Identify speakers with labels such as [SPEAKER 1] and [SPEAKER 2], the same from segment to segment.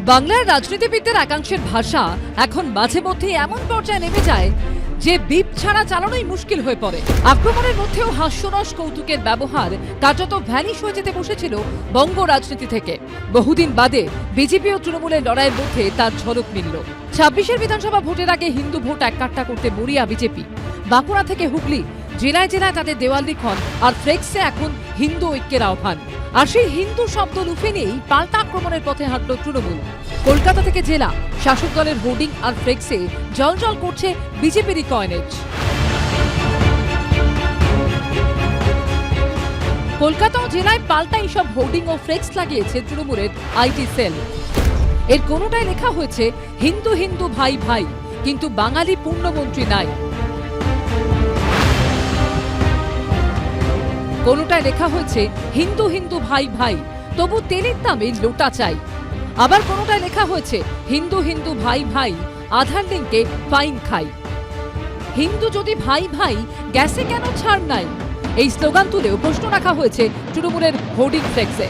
[SPEAKER 1] বাংলার রাজনীতিবিদদের একাংশের ভাষা এখন মাঝে মধ্যে এমন পর্যায়ে নেমে যায় যে বিপ ছাড়া চালানোই মুশকিল হয়ে পড়ে। আক্রমণের মধ্যেও হাস্যরস কৌতুকের ব্যবহার কার্যত ভ্যানিশ হয়ে যেতে বসেছিল বঙ্গ রাজনীতি থেকে। বহুদিন বাদে বিজেপি ও তৃণমূলের লড়াইয়ের মধ্যে তার ঝলক মিলল। 26-এর বিধানসভা ভোটের আগে হিন্দু ভোট এককাট্টা করতে মরিয়া বিজেপি। বাঁকুড়া থেকে হুগলি জেলায় জেলায় তাদের দেওয়াল লিখন আর ফ্লেক্সে এখন হিন্দু ঐক্যের আহ্বান। আর সেই হিন্দু শব্দ লুফে নিয়েই পাল্টা আক্রমণের পথে হাঁটল তৃণমূল। কলকাতা থেকে জেলা শাসক দলের হোর্ডিং আর ফ্লেক্সে জলজল করছে বিজেপিরই কয়েনেজ। কলকাতা ও জেলায় পাল্টা এইসব হোর্ডিং ও ফ্লেক্স লাগিয়েছে তৃণমূলের আইটি সেল। এর কোনোটায় লেখা হয়েছে হিন্দু হিন্দু ভাই ভাই, কিন্তু বাঙালি পূর্ণমন্ত্রী নাই। কোনোটায় লেখা হয়েছে হিন্দু হিন্দু ভাই ভাই, তবু তেলের দামে লোটা চাই। আবার কোনোটায় লেখা হয়েছে হিন্দু হিন্দু ভাই ভাই, আধার লিঙ্কে ফাইন খাই। হিন্দু যদি ভাই ভাই, গ্যাসে কেন ছাড় নাই? এই স্লোগান তুলেও প্রশ্ন রাখা হয়েছে তৃণমূলের হোর্ডিং ফ্লেক্সে।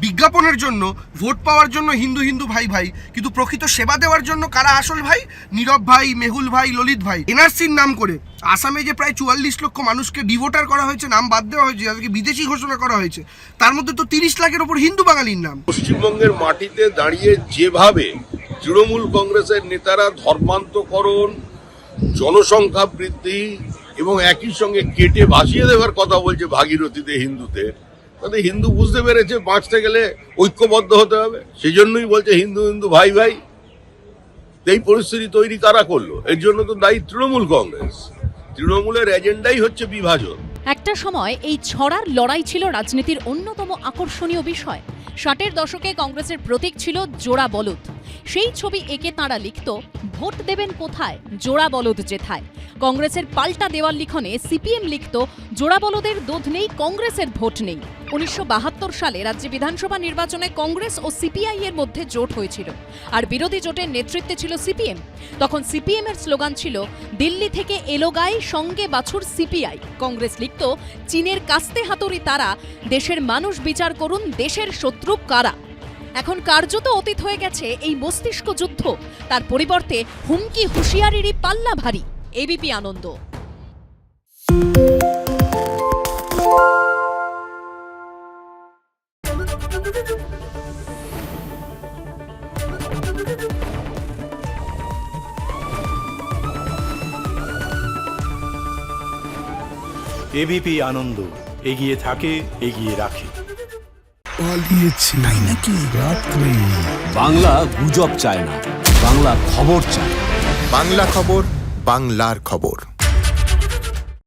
[SPEAKER 2] বিজ্ঞাপনের জন্য, ভোট পাওয়ার জন্য হিন্দু হিন্দু ভাই ভাই, কিন্তু প্রকৃত সেবা দেওয়ার জন্য কারা আসল ভাই? নীরব ভাই, মেহুল ভাই, ললিত ভাই। এনআরসির নাম করে আসামে যে প্রায় 44 লক্ষ মানুষকে ডিভোটার করা হয়েছে, নাম বাদ দেওয়া হয়েছে, যাদেরকে বিদেশি ঘোষণা করা হয়েছে, তার মধ্যে তো 30 লাখের ওপর হিন্দু বাঙালির নাম।
[SPEAKER 3] পশ্চিমবঙ্গের মাটিতে দাঁড়িয়ে যেভাবে তৃণমূল কংগ্রেসের নেতারা ধর্মান্তকরণ, জনসংখ্যা বৃদ্ধি এবং একই সঙ্গে কেটে ভাসিয়ে দেওয়ার কথা বলছে ভাগীরথীতে হিন্দুদের, তাতে হিন্দু বুঝতে পেরেছে বাঁচতে গেলে ঐক্যবদ্ধ হতে হবে। সেই জন্যই বলছে হিন্দু হিন্দু ভাই ভাই। এই পরিস্থিতি তৈরি কারা করলো? এর জন্য তো দায়ী তৃণমূল কংগ্রেস। তৃণমূলের এজেন্ডাই হচ্ছে বিভাজন।
[SPEAKER 4] একটা সময় এই ছড়ার লড়াই ছিল রাজনীতির অন্যতম আকর্ষণীয় বিষয়। 60-এর দশকে কংগ্রেসের প্রতীক ছিল জোড়া বলদ। সেই ছবি এঁকে তাঁরা লিখত, ভোট দেবেন কোথায়, জোড়া বলদ যেথায়। কংগ্রেসের পাল্টা দেওয়াল লিখনে সিপিএম লিখত, জোড়া বলদের দোধ নেই, কংগ্রেসের ভোট নেই। 1972 সালে রাজ্যে বিধানসভা নির্বাচনে কংগ্রেস ও সিপিআই এর মধ্যে জোট হয়েছিল, আর বিরোধী জোটের নেতৃত্বে ছিল সিপিএম। তখন সিপিএম এর স্লোগান ছিল, দিল্লি থেকে এলো গায়ে, সঙ্গে বাছুর সিপিআই। কংগ্রেস লিখত, চীনের কাস্তে হাতুড়ি তারা, দেশের মানুষ বিচার করুন, দেশের শত্রু কারা। এখন কার্যত অতীত হয়ে গেছে এই মস্তিষ্ক যুদ্ধ। তার পরিবর্তে হুমকি হুঁশিয়ারিরই পাল্লা ভারী। এবিপি আনন্দ।
[SPEAKER 5] এবিপি আনন্দ, এগিয়ে থাকে, এগিয়ে রাখে।
[SPEAKER 6] পালিয়েছে তাই নাকি? রাত্রে
[SPEAKER 7] বাংলা গুজব চায় না, বাংলা খবর চায়।
[SPEAKER 6] বাংলা খবর, বাংলার খবর।